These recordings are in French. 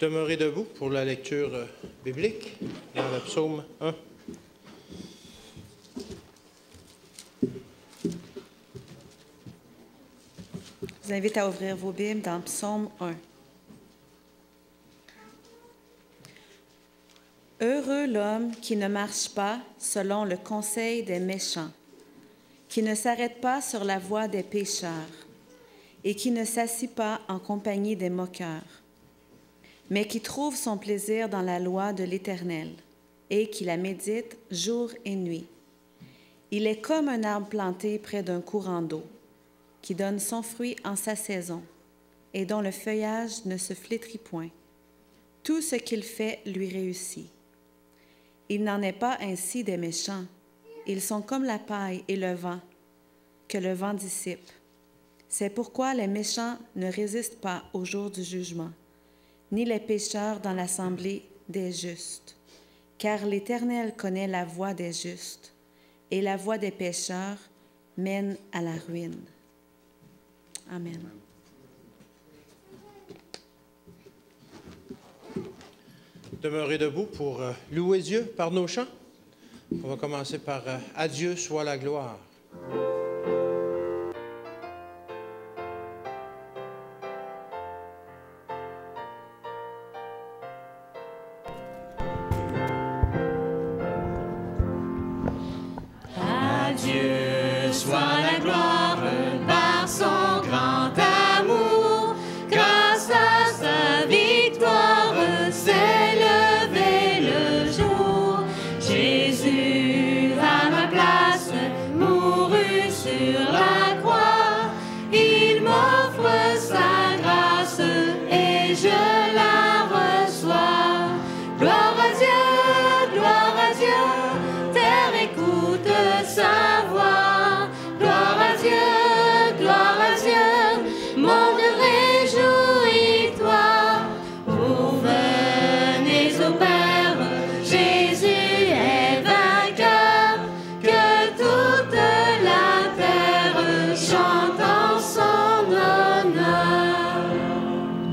Demeurez debout pour la lecture biblique dans le psaume 1. Je vous invite à ouvrir vos Bibles dans Psaume 1. Heureux l'homme qui ne marche pas selon le conseil des méchants, qui ne s'arrête pas sur la voie des pécheurs et qui ne s'assit pas en compagnie des moqueurs, mais qui trouve son plaisir dans la loi de l'Éternel et qui la médite jour et nuit. Il est comme un arbre planté près d'un courant d'eau, qui donne son fruit en sa saison et dont le feuillage ne se flétrit point. Tout ce qu'il fait lui réussit. Il n'en est pas ainsi des méchants. Ils sont comme la paille et le vent, que le vent dissipe. C'est pourquoi les méchants ne résistent pas au jour du jugement, ni les pécheurs dans l'assemblée des justes. Car l'Éternel connaît la voie des justes, et la voie des pécheurs mène à la ruine. Amen. Demeurez debout pour louer Dieu par nos chants. On va commencer par « À Dieu soit la gloire ». À Dieu soit la gloire par son grand amour, grâce à sa victoire s'est levé le jour. Jésus à ma place mourut sur la croix, il m'offre sa grâce et je la reçois. Gloire à Dieu, terre écoute sa voix. Gloire à Dieu, monde réjouis-toi. Oh, venez au Père, Jésus est vainqueur, que toute la terre chante en son honneur.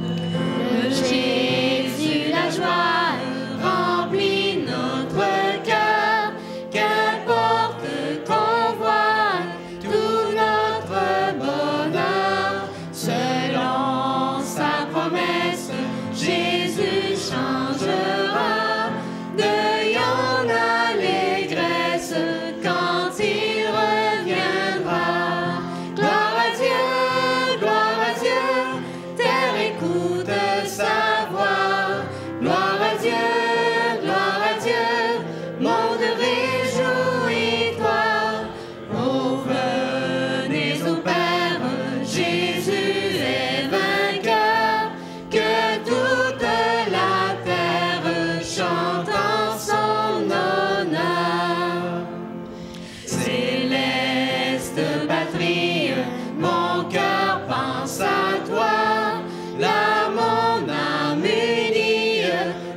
De Jésus la joie remplit notre cœur, qu'importe qu'on voit tout notre bonheur. Selon sa promesse, Jésus changera deuil en allégresse quand il reviendra. Gloire à Dieu, terre écoute sa voix. Gloire à Dieu, monde réjouis-toi. Oh, venez au Père, Jésus est vainqueur, que toute la terre chante en son honneur. Céleste patrie, mon cœur pense à toi, là mon âme unie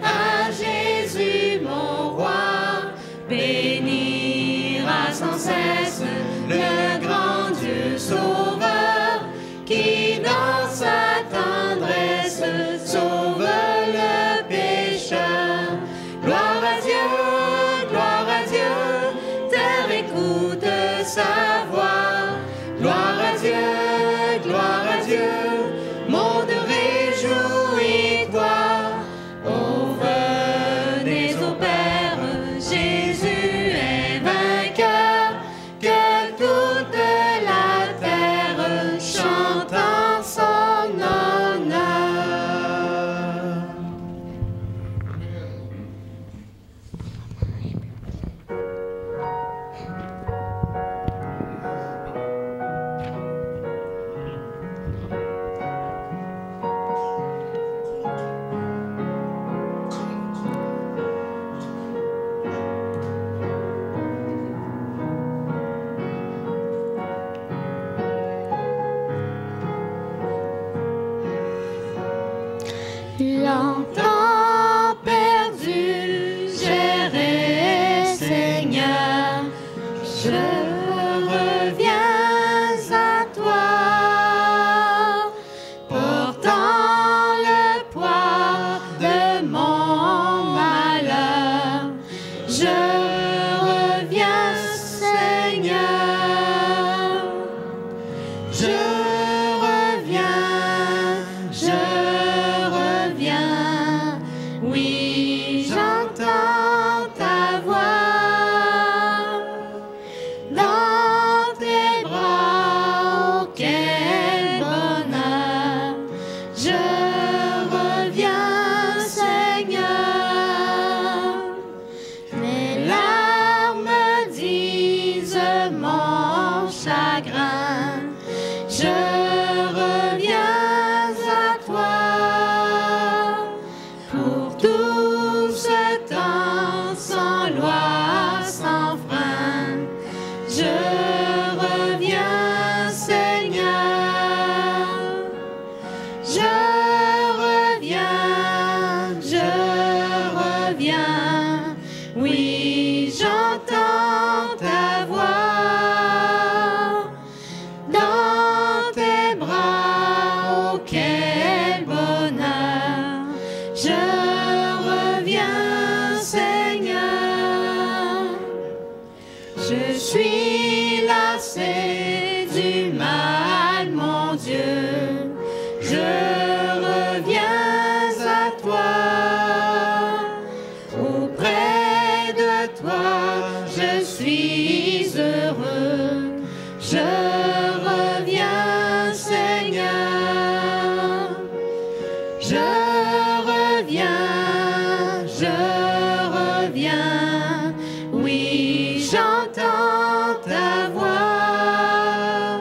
à Jésus mon roi, bénira sans cesse le grand Dieu sauveur, qui dans sa tendresse sauve le pécheur. Gloire à Dieu, terre écoute sa voix. Gloire à Dieu, monde réjouis-toi. Oh, venez au Père, Jésus est vainqueur, que toute la terre chante en son honneur. Longtemps perdu, j'ai Seigneur, je reviens à toi, portant le poids de reviens, oui, j'entends ta voix.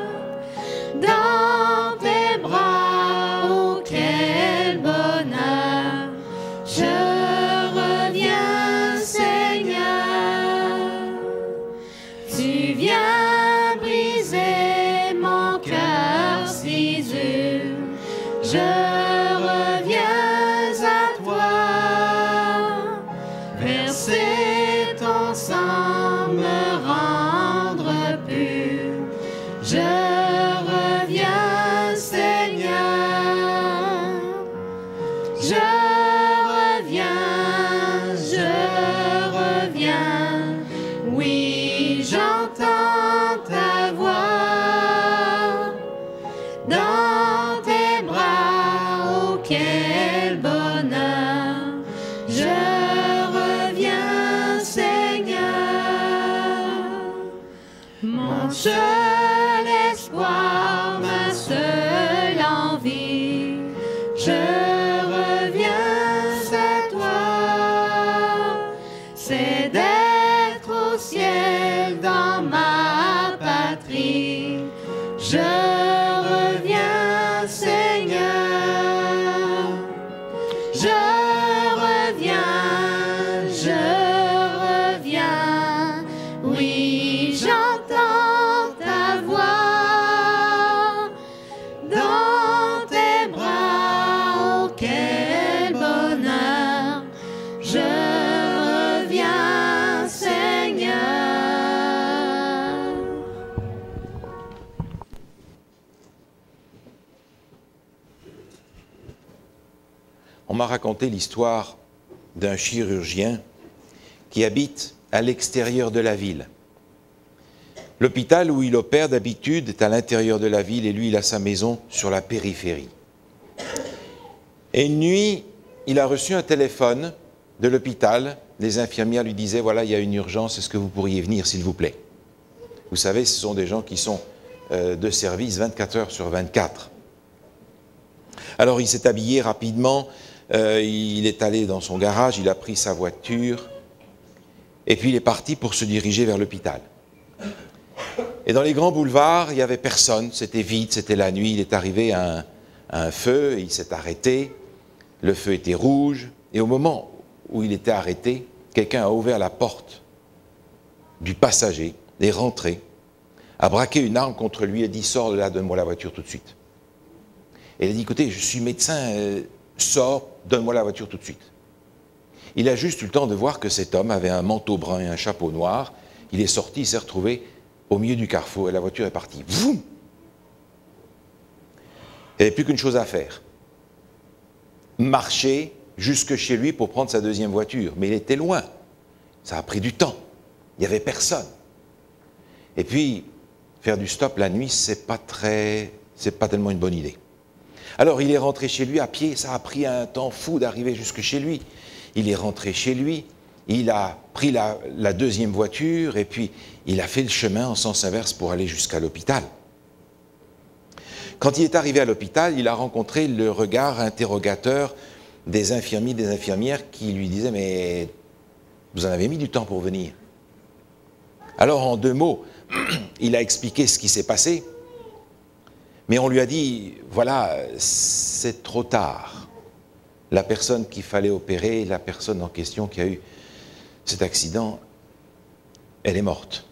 Dans tes bras, oh quel bonheur, je reviens, Seigneur. Tu viens briser mon cœur si dur, je reviens à toi. Verser ton sang, me rendre pur, je reviens, Seigneur. Je reviens, oui, j'entends ta voix. Dans tes bras, oh quel bonheur, je reviens, Seigneur. Mon seul espoir, ma seule envie, je reviens à toi. C'est d'être au ciel dans ma patrie. Je reviens, Seigneur. Je reviens, oui, j'entends ta voix. Dans tes bras, oh quel bonheur, je reviens, Seigneur. On m'a raconté l'histoire d'un chirurgien qui habite à l'extérieur de la ville. L'hôpital où il opère d'habitude est à l'intérieur de la ville et lui, il a sa maison sur la périphérie. Et une nuit, il a reçu un téléphone de l'hôpital. Les infirmières lui disaient, voilà, il y a une urgence, est-ce que vous pourriez venir, s'il vous plaît? Vous savez, ce sont des gens qui sont de service 24 heures sur 24. Alors il s'est habillé rapidement, il est allé dans son garage, il a pris sa voiture, et puis il est parti pour se diriger vers l'hôpital. Et dans les grands boulevards, il n'y avait personne, c'était vide, c'était la nuit, il est arrivé à un feu, et il s'est arrêté, le feu était rouge, et au moment où il était arrêté, quelqu'un a ouvert la porte du passager, est rentré, a braqué une arme contre lui et dit « Sors de là, donne-moi la voiture tout de suite ». Et il a dit « Écoutez, je suis médecin, sors, donne-moi la voiture tout de suite ». Il a juste eu le temps de voir que cet homme avait un manteau brun et un chapeau noir. Il est sorti, il s'est retrouvé au milieu du carrefour et la voiture est partie. Voum! Il n'y avait plus qu'une chose à faire. Marcher jusque chez lui pour prendre sa deuxième voiture. Mais il était loin. Ça a pris du temps. Il n'y avait personne. Et puis, faire du stop la nuit, c'est pas tellement une bonne idée. Alors, il est rentré chez lui à pied. Ça a pris un temps fou d'arriver jusque chez lui. Il est rentré chez lui. Il a pris la deuxième voiture et puis il a fait le chemin en sens inverse pour aller jusqu'à l'hôpital. Quand il est arrivé à l'hôpital, il a rencontré le regard interrogateur des infirmiers, des infirmières qui lui disaient « Mais vous en avez mis du temps pour venir ?» Alors, en 2 mots, il a expliqué ce qui s'est passé, mais on lui a dit « Voilà, c'est trop tard. La personne qu'il fallait opérer, la personne en question qui a eu cet accident, elle est morte. »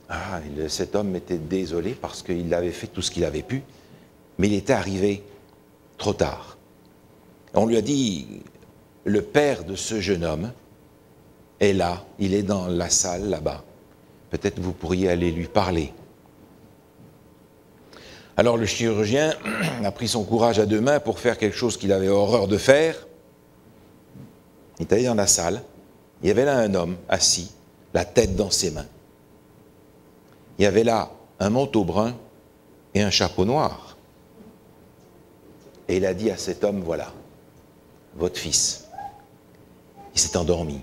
Ah, cet homme était désolé parce qu'il avait fait tout ce qu'il avait pu, mais il était arrivé trop tard. On lui a dit, le père de ce jeune homme est là, il est dans la salle là-bas. Peut-être vous pourriez aller lui parler. Alors le chirurgien a pris son courage à 2 mains pour faire quelque chose qu'il avait horreur de faire. Il est allé dans la salle, il y avait là un homme assis, la tête dans ses mains. Il y avait là un manteau brun et un chapeau noir. Et il a dit à cet homme, voilà, votre fils, il s'est endormi.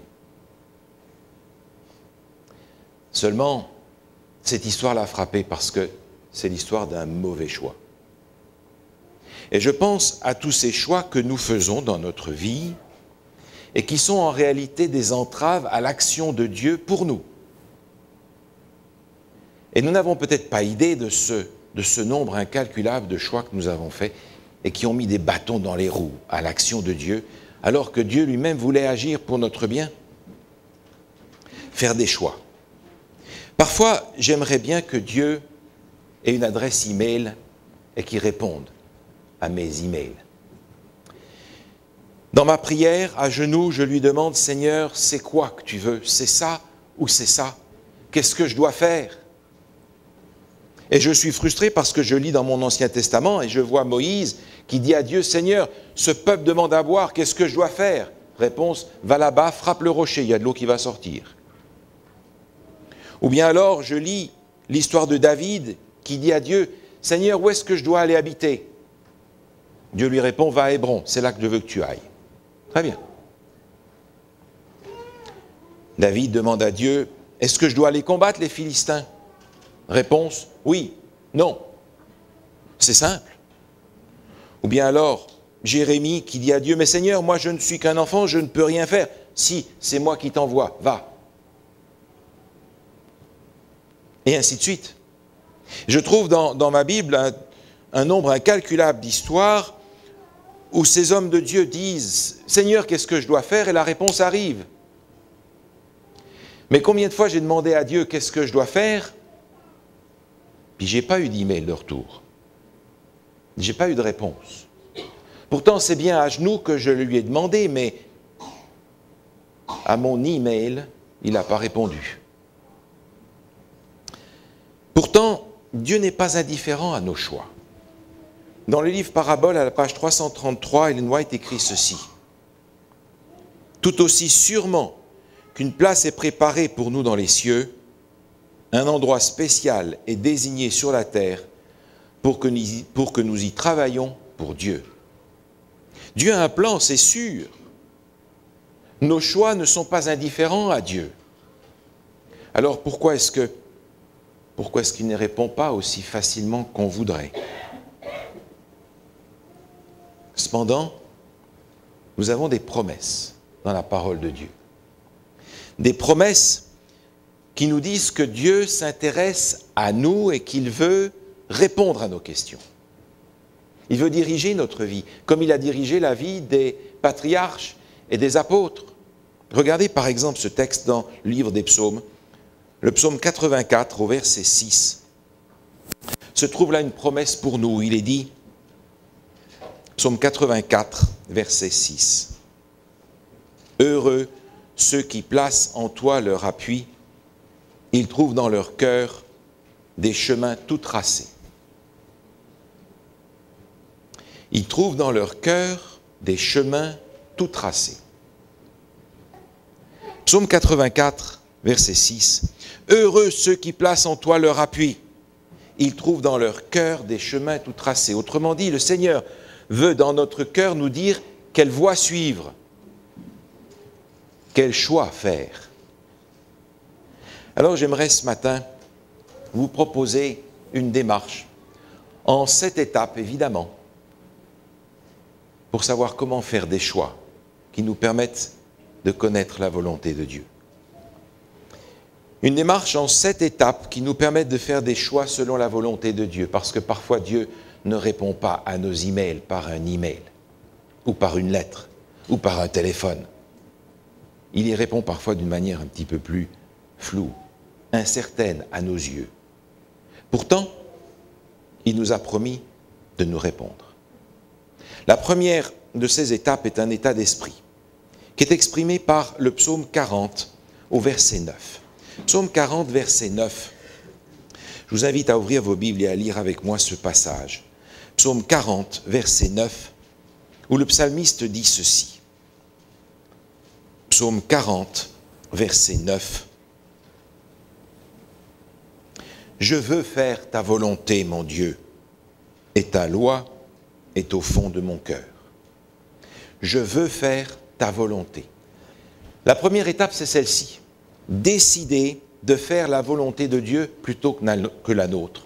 Seulement, cette histoire l'a frappé parce que c'est l'histoire d'un mauvais choix. Et je pense à tous ces choix que nous faisons dans notre vie et qui sont en réalité des entraves à l'action de Dieu pour nous. Et nous n'avons peut-être pas idée de ce nombre incalculable de choix que nous avons faits et qui ont mis des bâtons dans les roues à l'action de Dieu, alors que Dieu lui-même voulait agir pour notre bien. Faire des choix. Parfois, j'aimerais bien que Dieu ait une adresse email et qu'il réponde à mes emails. Dans ma prière, à genoux, je lui demande, Seigneur, c'est quoi que tu veux? C'est ça ou c'est ça? Qu'est-ce que je dois faire? Et je suis frustré parce que je lis dans mon Ancien Testament et je vois Moïse qui dit à Dieu, Seigneur, ce peuple demande à boire, qu'est-ce que je dois faire? Réponse, va là-bas, frappe le rocher, il y a de l'eau qui va sortir. Ou bien alors, je lis l'histoire de David qui dit à Dieu, Seigneur, où est-ce que je dois aller habiter? Dieu lui répond, va à Hébron, c'est là que je veux que tu ailles. Très bien. David demande à Dieu, est-ce que je dois aller combattre les Philistins? Réponse, oui, non. C'est simple. Ou bien alors, Jérémie qui dit à Dieu, mais Seigneur, moi je ne suis qu'un enfant, je ne peux rien faire. Si, c'est moi qui t'envoie, va. Et ainsi de suite. Je trouve dans ma Bible un nombre incalculable d'histoires où ces hommes de Dieu disent « Seigneur, qu'est-ce que je dois faire ?» et la réponse arrive. Mais combien de fois j'ai demandé à Dieu « Qu'est-ce que je dois faire ?» Puis je n'ai pas eu d'email de retour. Je n'ai pas eu de réponse. Pourtant, c'est bien à genoux que je lui ai demandé, mais à mon email, il n'a pas répondu. Pourtant, Dieu n'est pas indifférent à nos choix. Dans le livre Parabole, à la page 333, Ellen White écrit ceci. « Tout aussi sûrement qu'une place est préparée pour nous dans les cieux, un endroit spécial est désigné sur la terre pour que nous y travaillions pour Dieu. Dieu a un plan, c'est sûr. Nos choix ne sont pas indifférents à Dieu. Alors pourquoi est-ce qu'il ne répond pas aussi facilement qu'on voudrait? Cependant, nous avons des promesses dans la parole de Dieu. Des promesses qui nous disent que Dieu s'intéresse à nous et qu'il veut répondre à nos questions. Il veut diriger notre vie, comme il a dirigé la vie des patriarches et des apôtres. Regardez par exemple ce texte dans le livre des psaumes, le psaume 84 au verset 6. Se trouve là une promesse pour nous, il est dit, psaume 84, verset 6. Heureux ceux qui placent en toi leur appui, ils trouvent dans leur cœur des chemins tout tracés. Ils trouvent dans leur cœur des chemins tout tracés. Psaume 84, verset 6. Heureux ceux qui placent en toi leur appui. Ils trouvent dans leur cœur des chemins tout tracés. Autrement dit, le Seigneur veut dans notre cœur nous dire quelle voie suivre, quel choix faire. Alors j'aimerais ce matin vous proposer une démarche en 7 étapes, évidemment, pour savoir comment faire des choix qui nous permettent de connaître la volonté de Dieu. Une démarche en 7 étapes qui nous permettent de faire des choix selon la volonté de Dieu, parce que parfois Dieu ne répond pas à nos emails par un email, ou par une lettre, ou par un téléphone. Il y répond parfois d'une manière un petit peu plus floue, incertaine à nos yeux. Pourtant, il nous a promis de nous répondre. La première de ces étapes est un état d'esprit, qui est exprimé par le psaume 40 au verset 9. Psaume 40, verset 9. Je vous invite à ouvrir vos Bibles et à lire avec moi ce passage. Psaume 40, verset 9, où le psalmiste dit ceci. Psaume 40, verset 9. Je veux faire ta volonté, mon Dieu, et ta loi est au fond de mon cœur. Je veux faire ta volonté. La première étape, c'est celle-ci. Décider de faire la volonté de Dieu plutôt que la nôtre.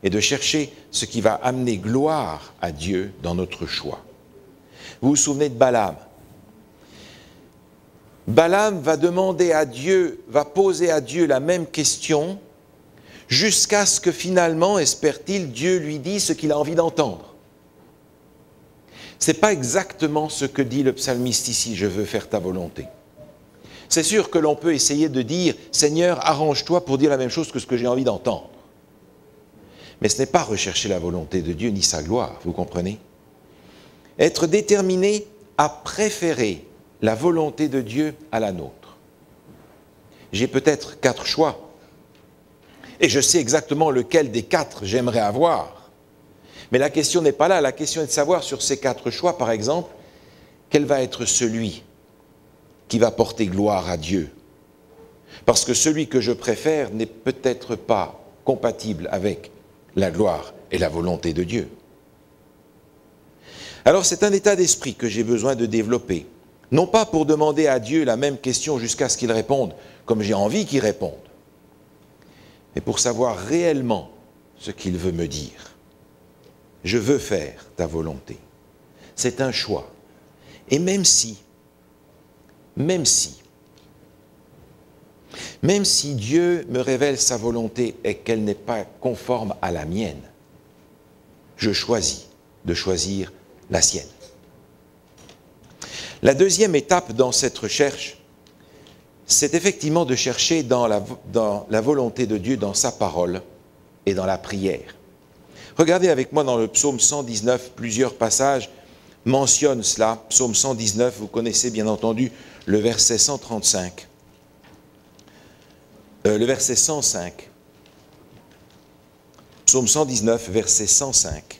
Et de chercher ce qui va amener gloire à Dieu dans notre choix. Vous vous souvenez de Balaam? Balaam va demander à Dieu, va poser à Dieu la même question, jusqu'à ce que finalement, espère-t-il, Dieu lui dise ce qu'il a envie d'entendre. Ce n'est pas exactement ce que dit le psalmiste ici, je veux faire ta volonté. C'est sûr que l'on peut essayer de dire, Seigneur, arrange-toi pour dire la même chose que ce que j'ai envie d'entendre. Mais ce n'est pas rechercher la volonté de Dieu ni sa gloire, vous comprenez? Être déterminé à préférer la volonté de Dieu à la nôtre. J'ai peut-être 4 choix, et je sais exactement lequel des 4 j'aimerais avoir. Mais la question n'est pas là, la question est de savoir sur ces 4 choix, par exemple, quel va être celui qui va porter gloire à Dieu. Parce que celui que je préfère n'est peut-être pas compatible avec la gloire et la volonté de Dieu. Alors c'est un état d'esprit que j'ai besoin de développer, non pas pour demander à Dieu la même question jusqu'à ce qu'il réponde comme j'ai envie qu'il réponde, mais pour savoir réellement ce qu'il veut me dire. Je veux faire ta volonté. C'est un choix. Et même si Dieu me révèle sa volonté et qu'elle n'est pas conforme à la mienne, je choisis de choisir la sienne. La deuxième étape dans cette recherche, c'est effectivement de chercher dans la volonté de Dieu, dans sa parole et dans la prière. Regardez avec moi dans le psaume 119, plusieurs passages mentionnent cela. Psaume 119, vous connaissez bien entendu le verset 135. Le verset 105. Psaume 119, verset 105.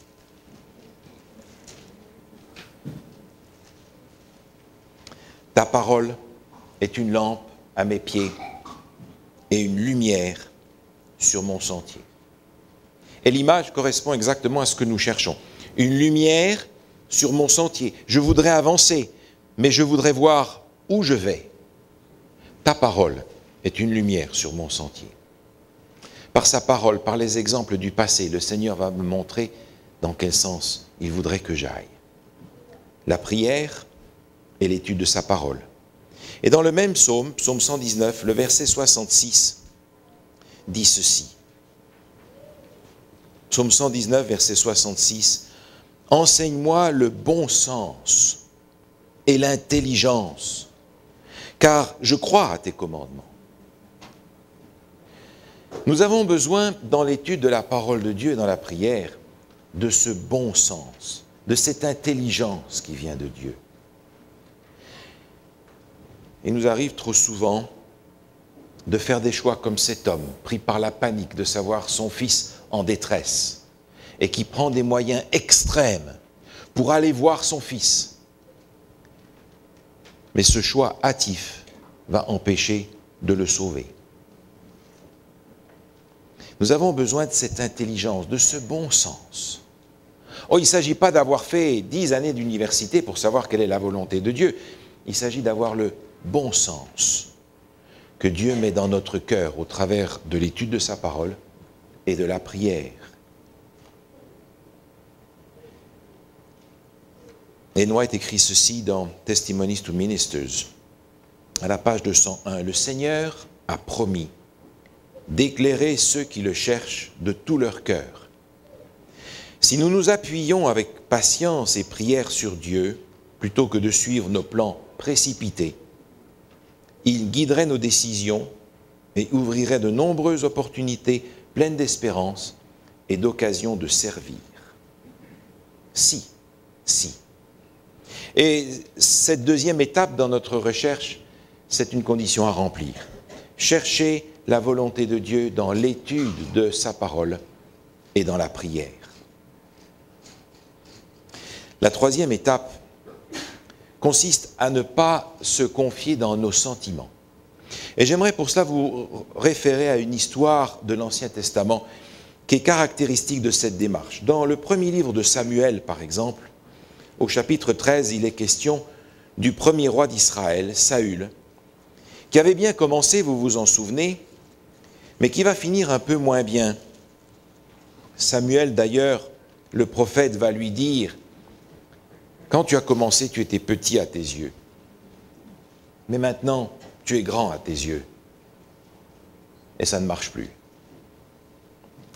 Ta parole est une lampe à mes pieds et une lumière sur mon sentier. Et l'image correspond exactement à ce que nous cherchons. Une lumière sur mon sentier. Je voudrais avancer, mais je voudrais voir où je vais. Ta parole est une lumière sur mon sentier. Par sa parole, par les exemples du passé, le Seigneur va me montrer dans quel sens il voudrait que j'aille. La prière et l'étude de sa parole. Et dans le même psaume, psaume 119, le verset 66, dit ceci. Psaume 119, verset 66, « Enseigne-moi le bon sens et l'intelligence, car je crois à tes commandements. » Nous avons besoin, dans l'étude de la parole de Dieu et dans la prière, de ce bon sens, de cette intelligence qui vient de Dieu. Il nous arrive trop souvent de faire des choix comme cet homme, pris par la panique de savoir son fils en détresse, et qui prend des moyens extrêmes pour aller voir son fils. Mais ce choix hâtif va empêcher de le sauver. Nous avons besoin de cette intelligence, de ce bon sens. Oh, il ne s'agit pas d'avoir fait 10 années d'université pour savoir quelle est la volonté de Dieu. Il s'agit d'avoir le bon sens que Dieu met dans notre cœur au travers de l'étude de sa parole et de la prière. Ellen White écrit ceci dans Testimonies to Ministers, à la page 201. « Le Seigneur a promis d'éclairer ceux qui le cherchent de tout leur cœur. Si nous nous appuyons avec patience et prière sur Dieu, plutôt que de suivre nos plans précipités, il guiderait nos décisions et ouvrirait de nombreuses opportunités pleines d'espérance et d'occasions de servir. » Si. Et cette deuxième étape dans notre recherche, c'est une condition à remplir. Chercher la volonté de Dieu dans l'étude de sa parole et dans la prière. La troisième étape consiste à ne pas se confier dans nos sentiments. Et j'aimerais pour cela vous référer à une histoire de l'Ancien Testament qui est caractéristique de cette démarche. Dans le premier livre de Samuel, par exemple, au chapitre 13, il est question du premier roi d'Israël, Saül, qui avait bien commencé, vous vous en souvenez, mais qui va finir un peu moins bien. Samuel, d'ailleurs, le prophète va lui dire « Quand tu as commencé, tu étais petit à tes yeux. mais maintenant, tu es grand à tes yeux. Et ça ne marche plus.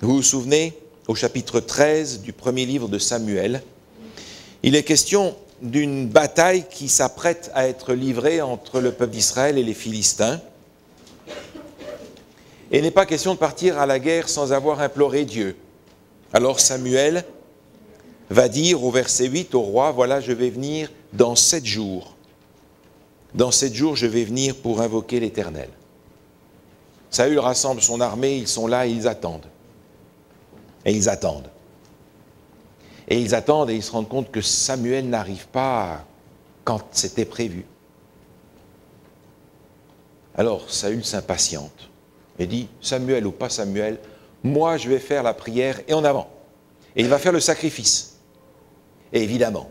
Vous vous souvenez, au chapitre 13 du premier livre de Samuel, il est question d'une bataille qui s'apprête à être livrée entre le peuple d'Israël et les Philistins. Et il n'est pas question de partir à la guerre sans avoir imploré Dieu. Alors Samuel va dire au verset 8 au roi, « Voilà, je vais venir dans 7 jours. Dans 7 jours, je vais venir pour invoquer l'Éternel. » Saül rassemble son armée, ils sont là et ils attendent. Et ils attendent. Et ils attendent et ils se rendent compte que Samuel n'arrive pas quand c'était prévu. Alors Saül s'impatiente et dit, Samuel ou pas Samuel, moi je vais faire la prière et en avant. Et il va faire le sacrifice. Et évidemment,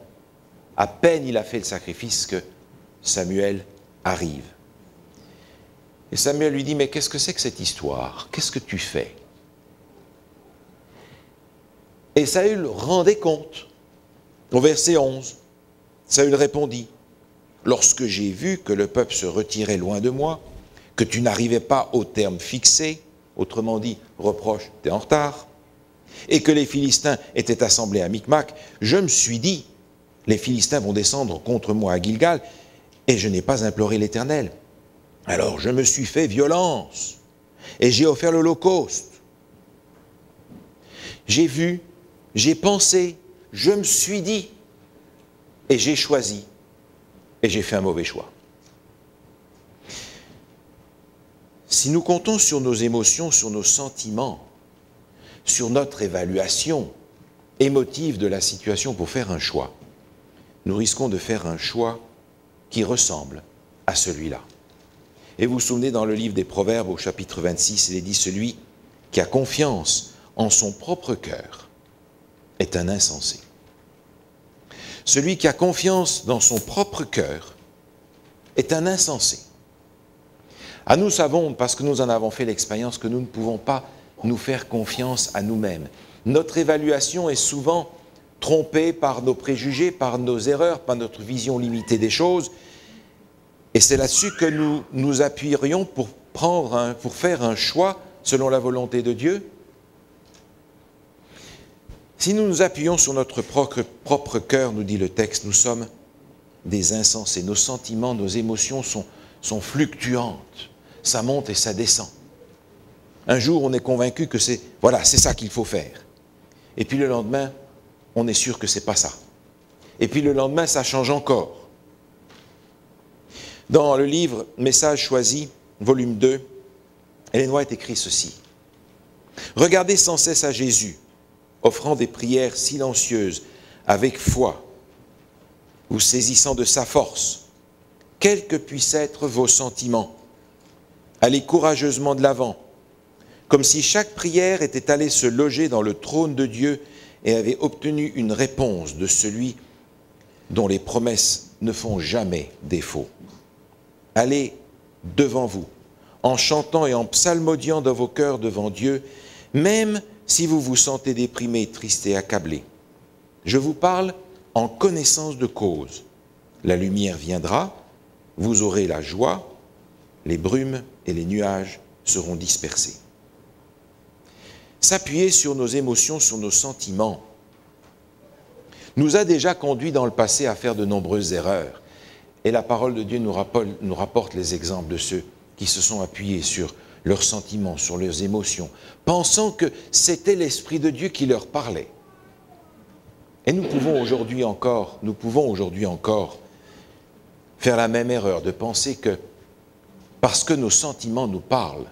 à peine il a fait le sacrifice que Samuel arrive. Et Samuel lui dit, mais qu'est-ce que c'est que cette histoire? Qu'est-ce que tu fais? Et Saül rendait compte. Au verset 11, Saül répondit, « Lorsque j'ai vu que le peuple se retirait loin de moi, que tu n'arrivais pas au terme fixé, autrement dit, reproche, tu es en retard, et que les Philistins étaient assemblés à Micmac, je me suis dit, les Philistins vont descendre contre moi à Gilgal, et je n'ai pas imploré l'Éternel. Alors je me suis fait violence, et j'ai offert l'holocauste. J'ai vu, j'ai pensé, je me suis dit, et j'ai choisi, et j'ai fait un mauvais choix. » Si nous comptons sur nos émotions, sur nos sentiments, sur notre évaluation émotive de la situation pour faire un choix, nous risquons de faire un choix qui ressemble à celui-là. Et vous vous souvenez, dans le livre des Proverbes, au chapitre 26, il est dit « Celui qui a confiance en son propre cœur est un insensé. » Celui qui a confiance dans son propre cœur est un insensé. Ah, nous savons, parce que nous en avons fait l'expérience, que nous ne pouvons pas nous faire confiance à nous-mêmes. Notre évaluation est souvent trompée par nos préjugés, par nos erreurs, par notre vision limitée des choses. Et c'est là-dessus que nous nous appuierions pour faire un choix selon la volonté de Dieu. Si nous nous appuyons sur notre propre cœur, nous dit le texte, nous sommes des insensés. Nos sentiments, nos émotions sont fluctuantes. Ça monte et ça descend. Un jour, on est convaincu que c'est ça qu'il faut faire. Et puis le lendemain, on est sûr que ce n'est pas ça. Et puis le lendemain, ça change encore. Dans le livre « Message choisi », volume 2, Ellen White écrit ceci. « Regardez sans cesse à Jésus, offrant des prières silencieuses, avec foi, vous saisissant de sa force, quels que puissent être vos sentiments. Allez courageusement de l'avant, comme si chaque prière était allée se loger dans le trône de Dieu et avait obtenu une réponse de celui dont les promesses ne font jamais défaut. Allez devant vous, en chantant et en psalmodiant dans vos cœurs devant Dieu, même si vous vous sentez déprimé, triste et accablé. Je vous parle en connaissance de cause. La lumière viendra, vous aurez la joie, les brumes et les nuages seront dispersés. » S'appuyer sur nos émotions, sur nos sentiments, nous a déjà conduit dans le passé à faire de nombreuses erreurs. Et la parole de Dieu nous rapporte les exemples de ceux qui se sont appuyés sur leurs sentiments, sur leurs émotions, pensant que c'était l'Esprit de Dieu qui leur parlait. Et nous pouvons aujourd'hui encore faire la même erreur de penser que parce que nos sentiments nous parlent,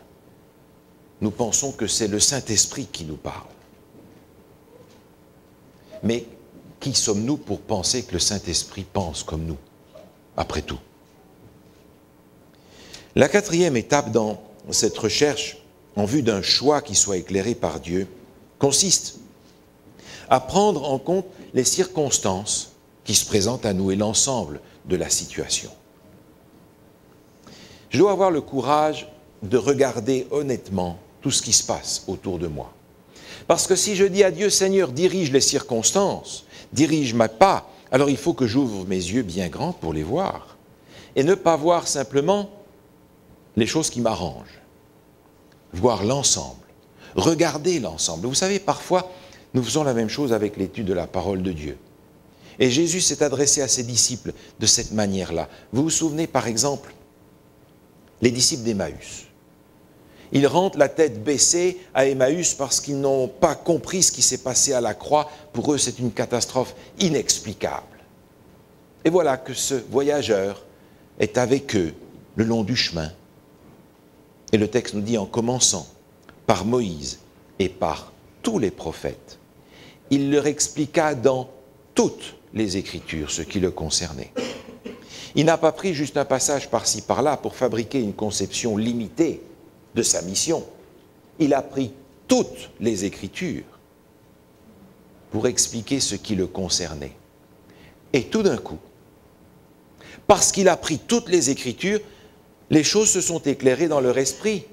nous pensons que c'est le Saint-Esprit qui nous parle. Mais qui sommes-nous pour penser que le Saint-Esprit pense comme nous, après tout? La quatrième étape dans cette recherche, en vue d'un choix qui soit éclairé par Dieu, consiste à prendre en compte les circonstances qui se présentent à nous et l'ensemble de la situation. Je dois avoir le courage de regarder honnêtement tout ce qui se passe autour de moi. Parce que si je dis à Dieu, Seigneur, dirige les circonstances, dirige mes pas, alors il faut que j'ouvre mes yeux bien grands pour les voir. et ne pas voir simplement les choses qui m'arrangent. Voir l'ensemble, regarder l'ensemble. Vous savez, parfois, nous faisons la même chose avec l'étude de la parole de Dieu. Et Jésus s'est adressé à ses disciples de cette manière-là. Vous vous souvenez, par exemple, les disciples d'Emmaüs. Ils rentrent la tête baissée à Emmaüs parce qu'ils n'ont pas compris ce qui s'est passé à la croix. Pour eux, c'est une catastrophe inexplicable. Et voilà que ce voyageur est avec eux le long du chemin. Et le texte nous dit, en commençant par Moïse et par tous les prophètes, il leur expliqua dans toutes les Écritures ce qui le concernait. Il n'a pas pris juste un passage par-ci par-là pour fabriquer une conception limitée de sa mission. Il a pris toutes les Écritures pour expliquer ce qui le concernait. Et tout d'un coup, parce qu'il a pris toutes les Écritures, les choses se sont éclairées dans leur esprit.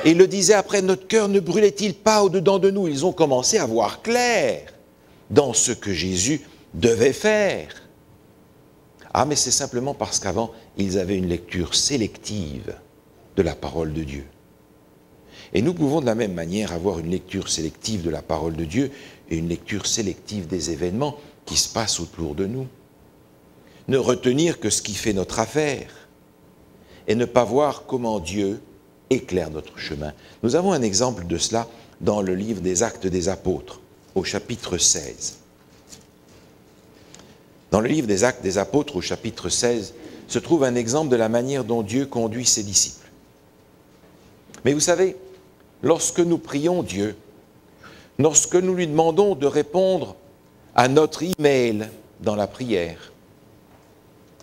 Et il le disait après, notre cœur ne brûlait-il pas au-dedans de nous? Ils ont commencé à voir clair dans ce que Jésus devait faire. Ah, mais c'est simplement parce qu'avant, ils avaient une lecture sélective de la parole de Dieu. Et nous pouvons de la même manière avoir une lecture sélective de la parole de Dieu et une lecture sélective des événements qui se passent autour de nous. Ne retenir que ce qui fait notre affaire et ne pas voir comment Dieu éclaire notre chemin. Nous avons un exemple de cela dans le livre des Actes des Apôtres, au chapitre 16. Dans le livre des Actes des Apôtres, au chapitre 16, se trouve un exemple de la manière dont Dieu conduit ses disciples. Mais vous savez, lorsque nous prions Dieu, lorsque nous lui demandons de répondre à notre email dans la prière,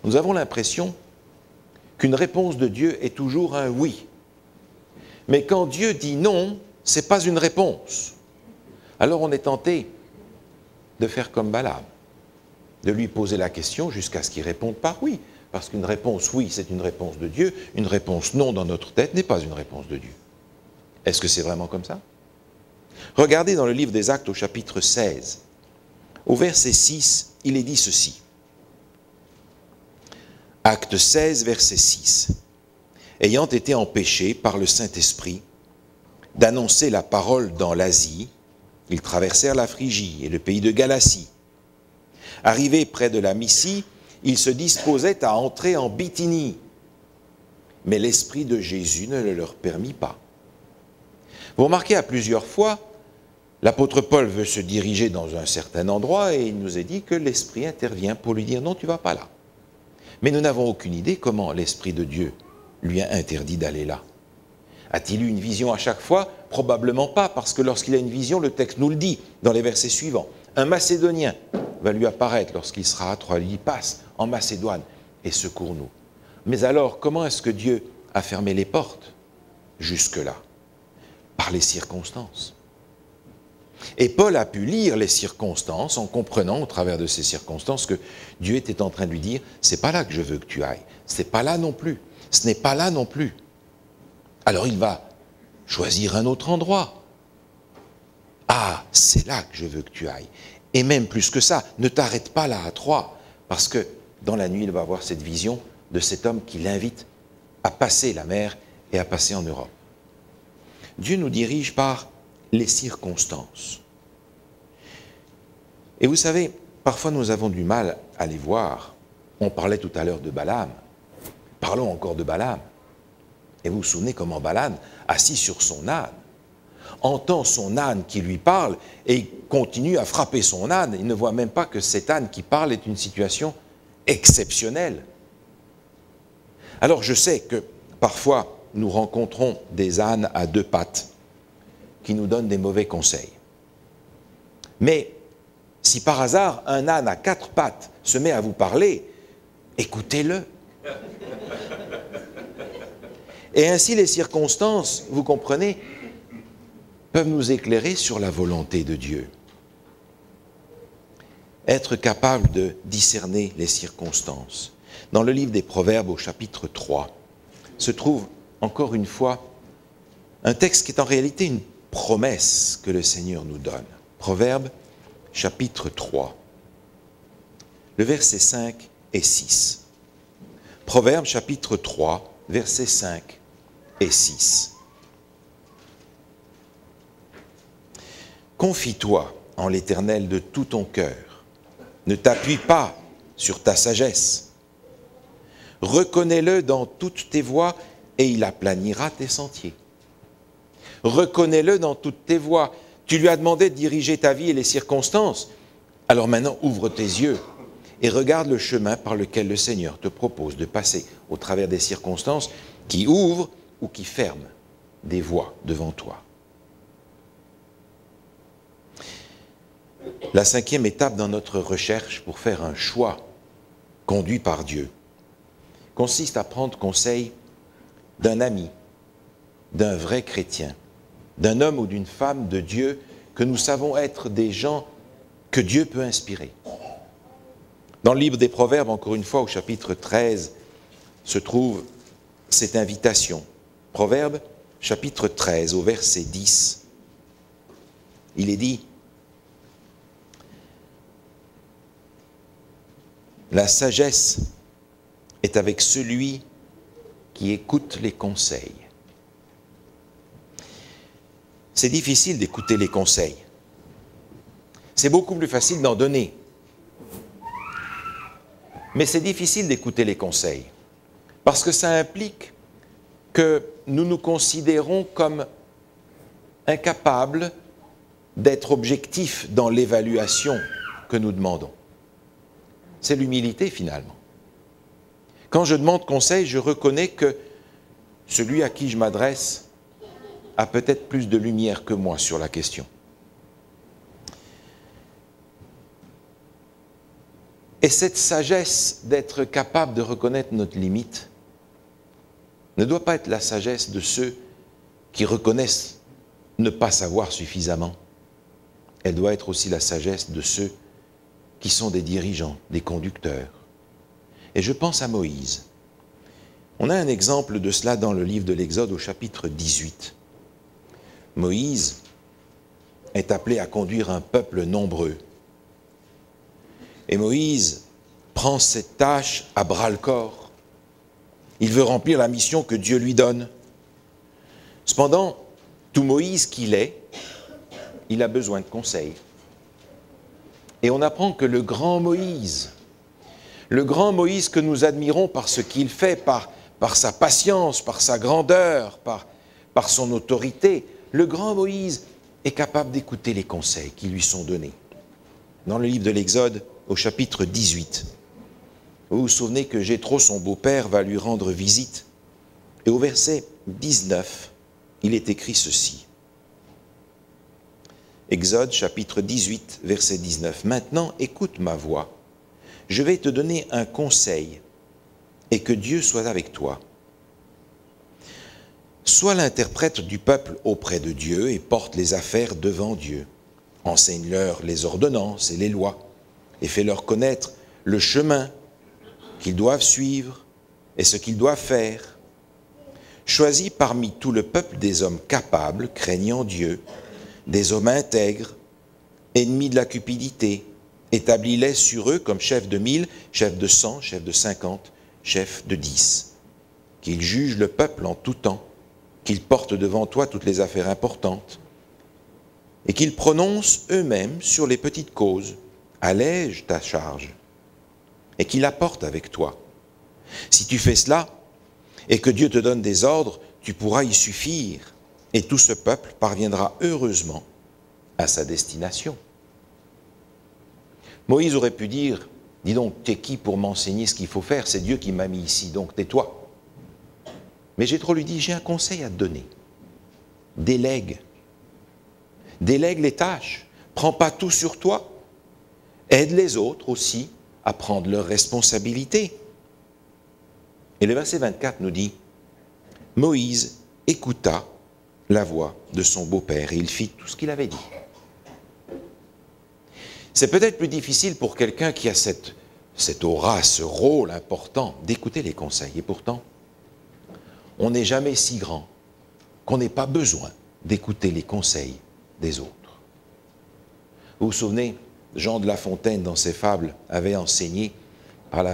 nous avons l'impression qu'une réponse de Dieu est toujours un oui. Mais quand Dieu dit non, ce n'est pas une réponse. Alors on est tenté de faire comme Balaam, de lui poser la question jusqu'à ce qu'il réponde par oui. Parce qu'une réponse oui, c'est une réponse de Dieu, une réponse non dans notre tête n'est pas une réponse de Dieu. Est-ce que c'est vraiment comme ça? Regardez dans le livre des Actes au chapitre 16, au verset 6, il est dit ceci. Acte 16, verset 6. Ayant été empêchés par le Saint-Esprit d'annoncer la parole dans l'Asie, ils traversèrent la Phrygie et le pays de Galatie. Arrivés près de la Mysie, ils se disposaient à entrer en Bithynie. Mais l'Esprit de Jésus ne le leur permit pas. Vous remarquez à plusieurs fois, l'apôtre Paul veut se diriger dans un certain endroit et il nous est dit que l'Esprit intervient pour lui dire « Non, tu ne vas pas là ». Mais nous n'avons aucune idée comment l'Esprit de Dieu lui a interdit d'aller là. A-t-il eu une vision à chaque fois? Probablement pas, parce que lorsqu'il a une vision, le texte nous le dit dans les versets suivants. Un Macédonien va lui apparaître lorsqu'il sera à Troie. Il dit, passe en Macédoine et secours-nous. Mais alors, comment est-ce que Dieu a fermé les portes jusque-là? Par les circonstances. Et Paul a pu lire les circonstances en comprenant au travers de ces circonstances que Dieu était en train de lui dire, c'est pas là que je veux que tu ailles, c'est pas là non plus, ce n'est pas là non plus. Alors il va choisir un autre endroit. Ah, c'est là que je veux que tu ailles. Et même plus que ça, ne t'arrête pas là à Troie, parce que dans la nuit, il va avoir cette vision de cet homme qui l'invite à passer la mer et à passer en Europe. Dieu nous dirige par les circonstances. Et vous savez, parfois nous avons du mal à les voir. On parlait tout à l'heure de Balaam. Parlons encore de Balaam. Et vous vous souvenez comment Balaam, assis sur son âne, entend son âne qui lui parle et continue à frapper son âne. Il ne voit même pas que cet âne qui parle est une situation exceptionnelle. Alors je sais que parfois nous rencontrons des ânes à deux pattes qui nous donnent des mauvais conseils. Mais si par hasard un âne à quatre pattes se met à vous parler, écoutez-le. Et ainsi les circonstances, vous comprenez, peuvent nous éclairer sur la volonté de Dieu. Être capable de discerner les circonstances. Dans le livre des Proverbes au chapitre 3, se trouve encore une fois un texte qui est en réalité une promesse que le Seigneur nous donne. Proverbes chapitre 3, le verset 5 et 6. Proverbes chapitre 3, versets 5 et 6. Confie-toi en l'Éternel de tout ton cœur. Ne t'appuie pas sur ta sagesse. Reconnais-le dans toutes tes voies et il aplanira tes sentiers. Reconnais-le dans toutes tes voies. Tu lui as demandé de diriger ta vie et les circonstances. Alors maintenant, ouvre tes yeux et regarde le chemin par lequel le Seigneur te propose de passer au travers des circonstances qui ouvrent ou qui ferment des voies devant toi. La 5e étape dans notre recherche pour faire un choix conduit par Dieu consiste à prendre conseil d'un ami, d'un vrai chrétien, d'un homme ou d'une femme de Dieu que nous savons être des gens que Dieu peut inspirer. Dans le livre des Proverbes, encore une fois, au chapitre 13, se trouve cette invitation. Proverbes, chapitre 13, au verset 10. Il est dit: la sagesse est avec celui qui écoute les conseils. C'est difficile d'écouter les conseils. C'est beaucoup plus facile d'en donner. Mais c'est difficile d'écouter les conseils, parce que ça implique que nous nous considérons comme incapables d'être objectifs dans l'évaluation que nous demandons. C'est l'humilité finalement. Quand je demande conseil, je reconnais que celui à qui je m'adresse a peut-être plus de lumière que moi sur la question. Et cette sagesse d'être capable de reconnaître notre limite ne doit pas être la sagesse de ceux qui reconnaissent ne pas savoir suffisamment. Elle doit être aussi la sagesse de ceux qui sont des dirigeants, des conducteurs. Et je pense à Moïse. On a un exemple de cela dans le livre de l'Exode au chapitre 18. Moïse est appelé à conduire un peuple nombreux. Et Moïse prend cette tâche à bras-le-corps. Il veut remplir la mission que Dieu lui donne. Cependant, tout Moïse qu'il est, il a besoin de conseils. Et on apprend que le grand Moïse que nous admirons par ce qu'il fait, par sa patience, par sa grandeur, par son autorité, le grand Moïse est capable d'écouter les conseils qui lui sont donnés. Dans le livre de l'Exode, au chapitre 18, vous vous souvenez que Jéthro, son beau-père, va lui rendre visite. Et au verset 19, il est écrit ceci. Exode, chapitre 18, verset 19. « Maintenant, écoute ma voix. Je vais te donner un conseil, et que Dieu soit avec toi. Sois l'interprète du peuple auprès de Dieu et porte les affaires devant Dieu. Enseigne-leur les ordonnances et les lois, et fais-leur connaître le chemin qu'ils doivent suivre et ce qu'ils doivent faire. Choisis parmi tout le peuple des hommes capables, craignant Dieu, des hommes intègres, ennemis de la cupidité. Établis-les sur eux comme chefs de 1000, chefs de 100, chefs de 50, chefs de 10. Qu'ils jugent le peuple en tout temps, qu'ils portent devant toi toutes les affaires importantes, et qu'ils prononcent eux-mêmes sur les petites causes. Allège ta charge, et qu'ils la portent avec toi. Si tu fais cela, et que Dieu te donne des ordres, tu pourras y suffire, et tout ce peuple parviendra heureusement à sa destination. » Moïse aurait pu dire, « Dis donc, t'es qui pour m'enseigner ce qu'il faut faire? C'est Dieu qui m'a mis ici, donc tais-toi. » Mais Jéthro lui dit, « J'ai un conseil à te donner. Délègue. Délègue les tâches. Prends pas tout sur toi. Aide les autres aussi à prendre leurs responsabilités. » Et le verset 24 nous dit, « Moïse écouta la voix de son beau-père et il fit tout ce qu'il avait dit. » C'est peut-être plus difficile pour quelqu'un qui a cette aura, ce rôle important d'écouter les conseils. Et pourtant, on n'est jamais si grand qu'on n'ait pas besoin d'écouter les conseils des autres. Vous vous souvenez, Jean de La Fontaine, dans ses fables, avait enseigné par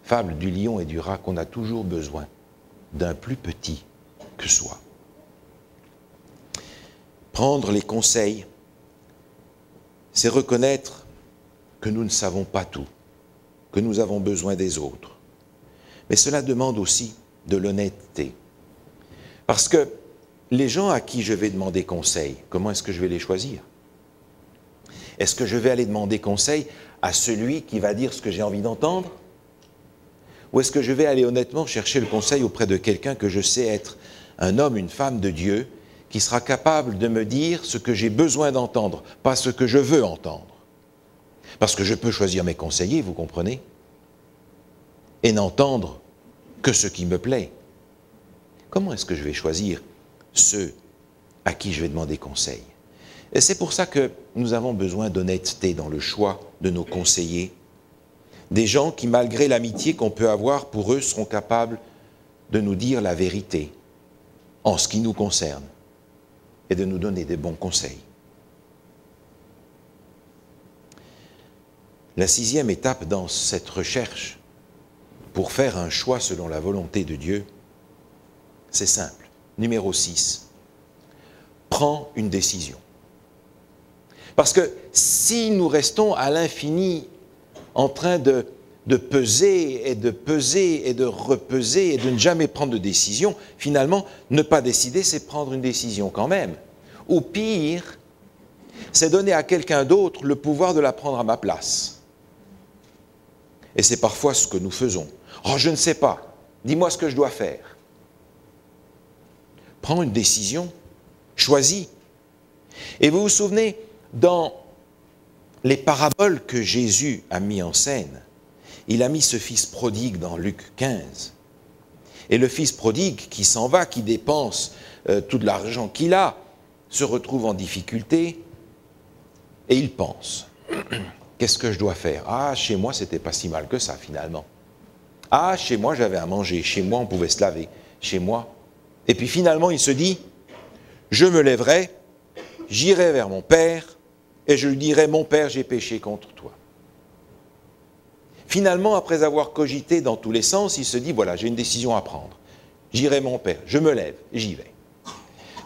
fable du lion et du rat, qu'on a toujours besoin d'un plus petit que soi. Prendre les conseils, c'est reconnaître que nous ne savons pas tout, que nous avons besoin des autres. Mais cela demande aussi de l'honnêteté. Parce que les gens à qui je vais demander conseil, comment est-ce que je vais les choisir? Est-ce que je vais aller demander conseil à celui qui va dire ce que j'ai envie d'entendre? Ou est-ce que je vais aller honnêtement chercher le conseil auprès de quelqu'un que je sais être un homme, une femme de Dieu, qui sera capable de me dire ce que j'ai besoin d'entendre, pas ce que je veux entendre? Parce que je peux choisir mes conseillers, vous comprenez? Et n'entendre que ce qui me plaît. Comment est-ce que je vais choisir ceux à qui je vais demander conseil? Et c'est pour ça que nous avons besoin d'honnêteté dans le choix de nos conseillers. Des gens qui, malgré l'amitié qu'on peut avoir pour eux, seront capables de nous dire la vérité en ce qui nous concerne et de nous donner des bons conseils. La 6e étape dans cette recherche pour faire un choix selon la volonté de Dieu, c'est simple. Numéro 6, prends une décision. Parce que si nous restons à l'infini en train de peser et de repeser et de ne jamais prendre de décision, finalement, ne pas décider, c'est prendre une décision quand même. Ou pire, c'est donner à quelqu'un d'autre le pouvoir de la prendre à ma place. Et c'est parfois ce que nous faisons. « Oh, je ne sais pas, dis-moi ce que je dois faire. » Prends une décision, choisis. Et vous vous souvenez, dans les paraboles que Jésus a mis en scène, il a mis ce fils prodigue dans Luc 15. Et le fils prodigue qui s'en va, qui dépense tout l'argent qu'il a, se retrouve en difficulté et il pense, qu'est-ce que je dois faire? Ah, chez moi, c'était pas si mal que ça finalement. Ah, chez moi, j'avais à manger, chez moi, on pouvait se laver, chez moi. Et puis finalement, il se dit, je me lèverai, j'irai vers mon père et je lui dirai, mon père, j'ai péché contre toi. Finalement, après avoir cogité dans tous les sens, il se dit, voilà, j'ai une décision à prendre. J'irai mon père, je me lève, j'y vais.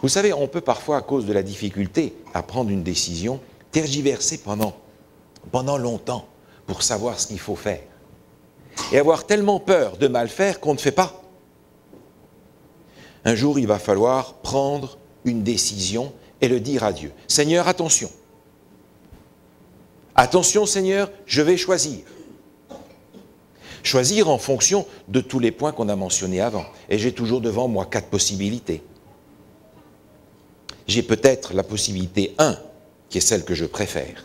Vous savez, on peut parfois, à cause de la difficulté à prendre une décision, tergiverser pendant longtemps pour savoir ce qu'il faut faire. Et avoir tellement peur de mal faire qu'on ne fait pas. Un jour, il va falloir prendre une décision et le dire à Dieu. Seigneur, attention. Attention, Seigneur, je vais choisir. Choisir en fonction de tous les points qu'on a mentionnés avant. Et j'ai toujours devant moi 4 possibilités. J'ai peut-être la possibilité 1, qui est celle que je préfère,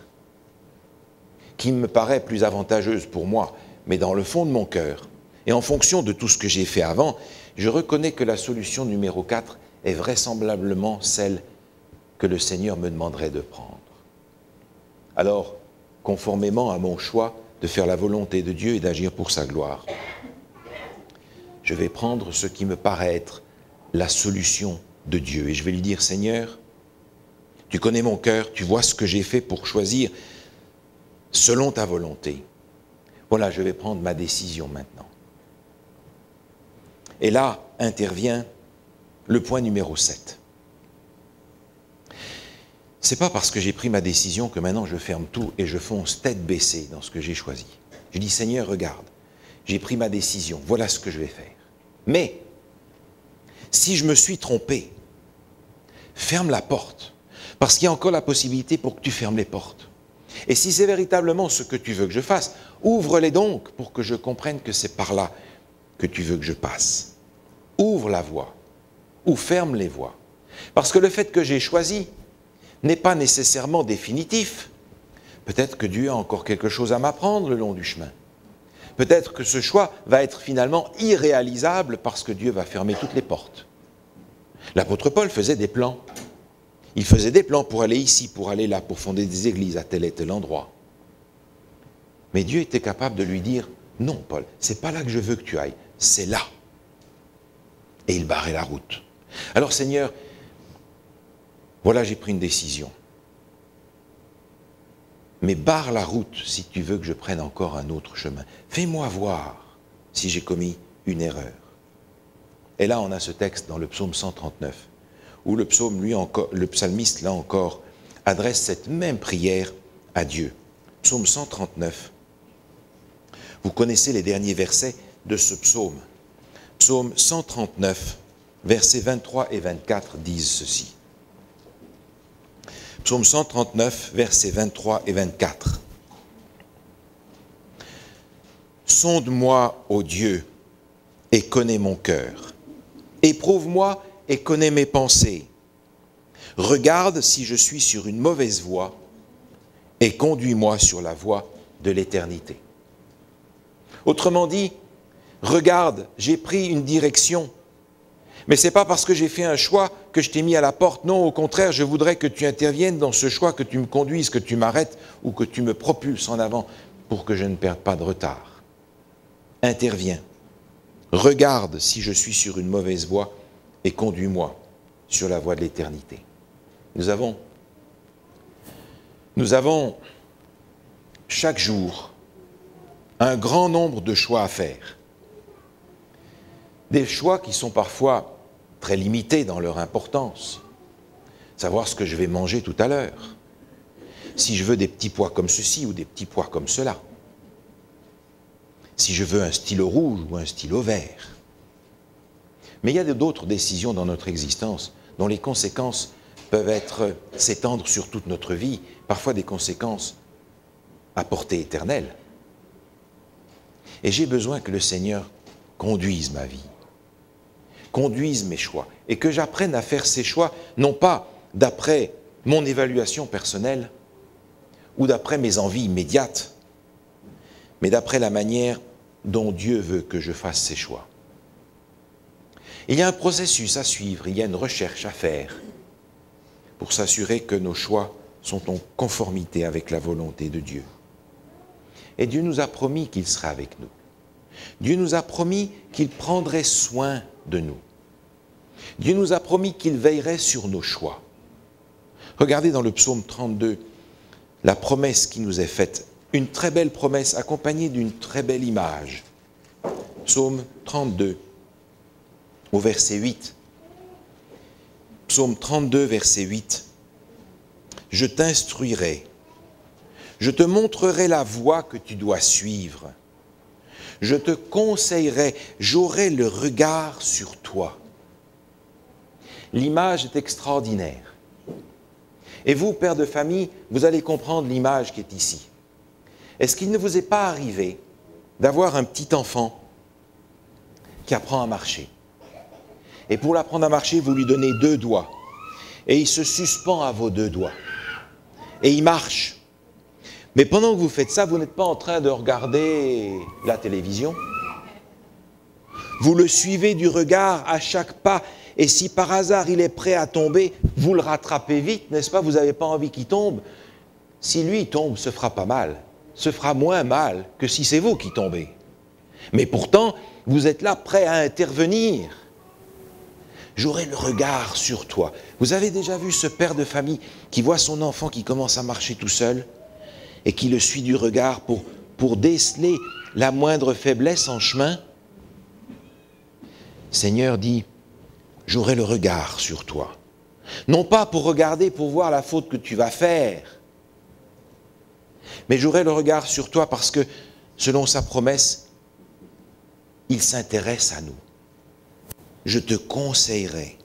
qui me paraît plus avantageuse pour moi, mais dans le fond de mon cœur, et en fonction de tout ce que j'ai fait avant, je reconnais que la solution numéro 4 est vraisemblablement celle que le Seigneur me demanderait de prendre. Alors, conformément à mon choix de faire la volonté de Dieu et d'agir pour sa gloire, je vais prendre ce qui me paraît être la solution de Dieu. Et je vais lui dire, Seigneur, tu connais mon cœur, tu vois ce que j'ai fait pour choisir selon ta volonté. Voilà, je vais prendre ma décision maintenant. Et là intervient le point numéro 7. C'est pas parce que j'ai pris ma décision que maintenant je ferme tout et je fonce tête baissée dans ce que j'ai choisi. Je dis, Seigneur, regarde, j'ai pris ma décision, voilà ce que je vais faire. Mais, si je me suis trompé, ferme la porte, parce qu'il y a encore la possibilité pour que tu fermes les portes. Et si c'est véritablement ce que tu veux que je fasse, ouvre-les donc pour que je comprenne que c'est par là que tu veux que je passe. Ouvre la voie ou ferme les voies. Parce que le fait que j'ai choisi n'est pas nécessairement définitif. Peut-être que Dieu a encore quelque chose à m'apprendre le long du chemin. Peut-être que ce choix va être finalement irréalisable parce que Dieu va fermer toutes les portes. L'apôtre Paul faisait des plans. Il faisait des plans pour aller ici, pour aller là, pour fonder des églises à tel et tel endroit. Mais Dieu était capable de lui dire, non Paul, c'est pas là que je veux que tu ailles, c'est là. Et il barrait la route. Alors Seigneur, voilà, j'ai pris une décision. Mais barre la route si tu veux que je prenne encore un autre chemin. Fais-moi voir si j'ai commis une erreur. Et là, on a ce texte dans le psaume 139, où le psalmiste, là encore, adresse cette même prière à Dieu. Psaume 139. Vous connaissez les derniers versets de ce psaume. Psaume 139, versets 23 et 24 disent ceci. Psaume 139, versets 23 et 24. Sonde-moi, ô Dieu, et connais mon cœur. Éprouve-moi et connais mes pensées. Regarde si je suis sur une mauvaise voie et conduis-moi sur la voie de l'éternité. Autrement dit, regarde, j'ai pris une direction, mais ce n'est pas parce que j'ai fait un choix que je t'ai mis à la porte. Non, au contraire, je voudrais que tu interviennes dans ce choix, que tu me conduises, que tu m'arrêtes ou que tu me propulses en avant pour que je ne perde pas de retard. Interviens. Regarde si je suis sur une mauvaise voie et conduis-moi sur la voie de l'éternité. Nous avons chaque jour un grand nombre de choix à faire. Des choix qui sont parfois très limités dans leur importance. Savoir ce que je vais manger tout à l'heure. Si je veux des petits pois comme ceci ou des petits pois comme cela. Si je veux un stylo rouge ou un stylo vert. Mais il y a d'autres décisions dans notre existence dont les conséquences peuvent s'étendre sur toute notre vie, parfois des conséquences à portée éternelle. Et j'ai besoin que le Seigneur conduise ma vie, conduise mes choix, et que j'apprenne à faire ces choix, non pas d'après mon évaluation personnelle ou d'après mes envies immédiates, mais d'après la manière dont Dieu veut que je fasse ces choix. Il y a un processus à suivre, il y a une recherche à faire pour s'assurer que nos choix sont en conformité avec la volonté de Dieu. Et Dieu nous a promis qu'il serait avec nous. Dieu nous a promis qu'il prendrait soin de nous. Dieu nous a promis qu'il veillerait sur nos choix. Regardez dans le psaume 32, la promesse qui nous est faite. Une très belle promesse accompagnée d'une très belle image. Psaume 32, au verset 8. Psaume 32, verset 8. Je t'instruirai. Je te montrerai la voie que tu dois suivre. Je te conseillerai, j'aurai le regard sur toi. L'image est extraordinaire. Et vous, père de famille, vous allez comprendre l'image qui est ici. Est-ce qu'il ne vous est pas arrivé d'avoir un petit enfant qui apprend à marcher? Et pour l'apprendre à marcher, vous lui donnez 2 doigts. Et il se suspend à vos 2 doigts. Et il marche. Mais pendant que vous faites ça, vous n'êtes pas en train de regarder la télévision. Vous le suivez du regard à chaque pas. Et si par hasard il est prêt à tomber, vous le rattrapez vite, n'est-ce pas? Vous n'avez pas envie qu'il tombe. Si lui tombe, se fera pas mal. Se fera moins mal que si c'est vous qui tombez. Mais pourtant, vous êtes là prêt à intervenir. J'aurai le regard sur toi. Vous avez déjà vu ce père de famille qui voit son enfant qui commence à marcher tout seul et qui le suit du regard pour déceler la moindre faiblesse en chemin? Seigneur dit, j'aurai le regard sur toi. Non pas pour regarder, pour voir la faute que tu vas faire, mais j'aurai le regard sur toi parce que, selon sa promesse, il s'intéresse à nous. Je te conseillerai,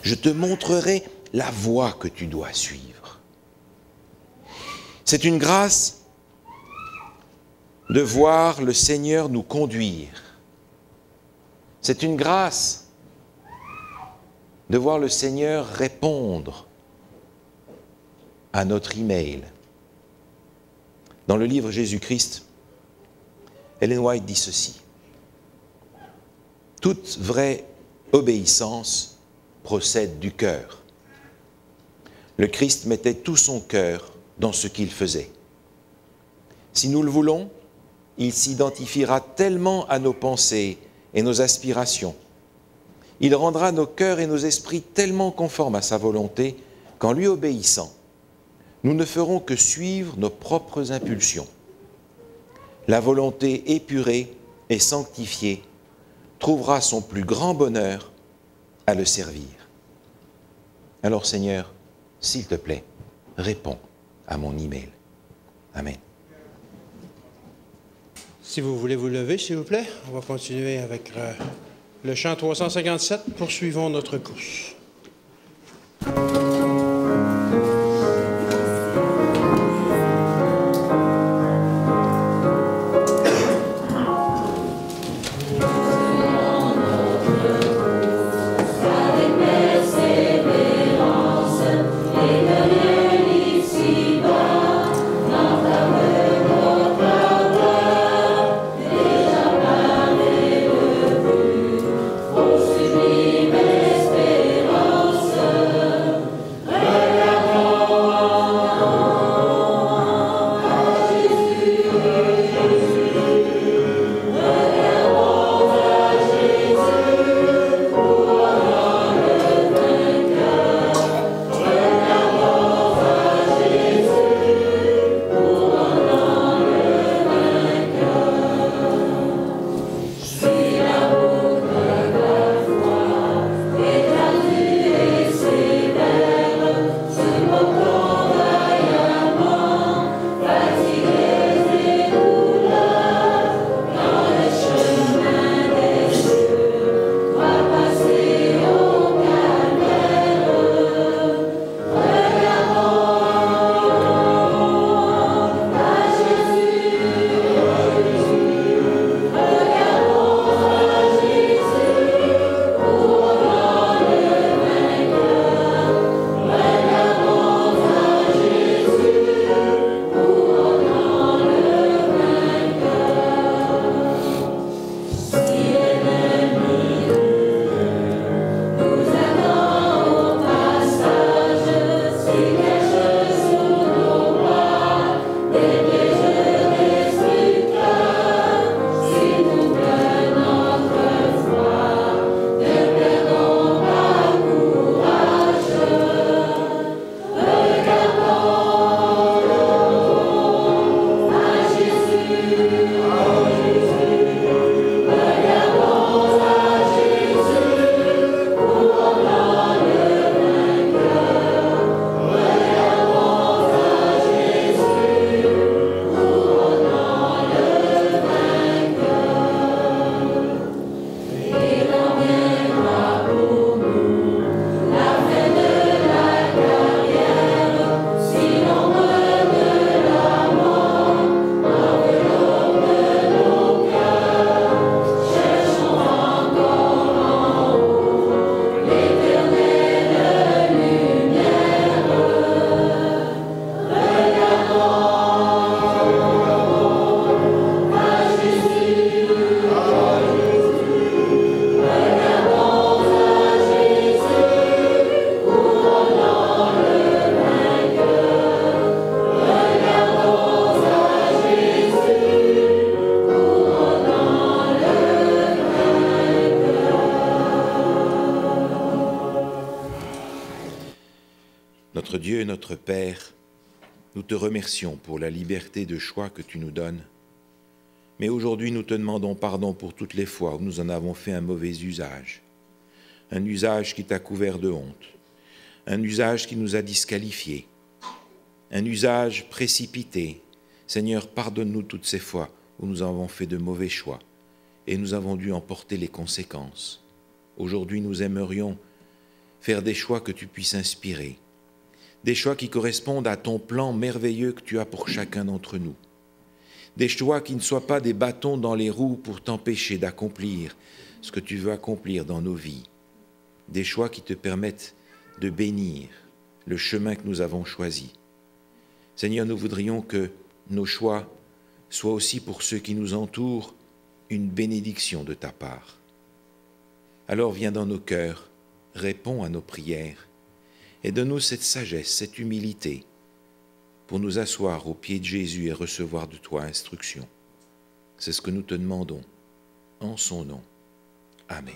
je te montrerai la voie que tu dois suivre. C'est une grâce de voir le Seigneur nous conduire. C'est une grâce de voir le Seigneur répondre à notre email. Dans le livre Jésus-Christ, Ellen White dit ceci. Toute vraie obéissance procède du cœur. Le Christ mettait tout son cœur dans ce qu'il faisait. Si nous le voulons, il s'identifiera tellement à nos pensées et nos aspirations. Il rendra nos cœurs et nos esprits tellement conformes à sa volonté qu'en lui obéissant, nous ne ferons que suivre nos propres impulsions. La volonté épurée et sanctifié trouvera son plus grand bonheur à le servir. Alors Seigneur, s'il te plaît, réponds à mon email. Amen. Si vous voulez vous lever, s'il vous plaît, on va continuer avec le chant 357. Poursuivons notre course. Notre Dieu et notre Père, nous te remercions pour la liberté de choix que tu nous donnes. Mais aujourd'hui, nous te demandons pardon pour toutes les fois où nous en avons fait un mauvais usage. Un usage qui t'a couvert de honte. Un usage qui nous a disqualifiés. Un usage précipité. Seigneur, pardonne-nous toutes ces fois où nous avons fait de mauvais choix et nous avons dû en porter les conséquences. Aujourd'hui, nous aimerions faire des choix que tu puisses inspirer. Des choix qui correspondent à ton plan merveilleux que tu as pour chacun d'entre nous. Des choix qui ne soient pas des bâtons dans les roues pour t'empêcher d'accomplir ce que tu veux accomplir dans nos vies. Des choix qui te permettent de bénir le chemin que nous avons choisi. Seigneur, nous voudrions que nos choix soient aussi pour ceux qui nous entourent une bénédiction de ta part. Alors viens dans nos cœurs, réponds à nos prières et donne-nous cette sagesse, cette humilité pour nous asseoir aux pieds de Jésus et recevoir de toi instruction. C'est ce que nous te demandons, en son nom. Amen.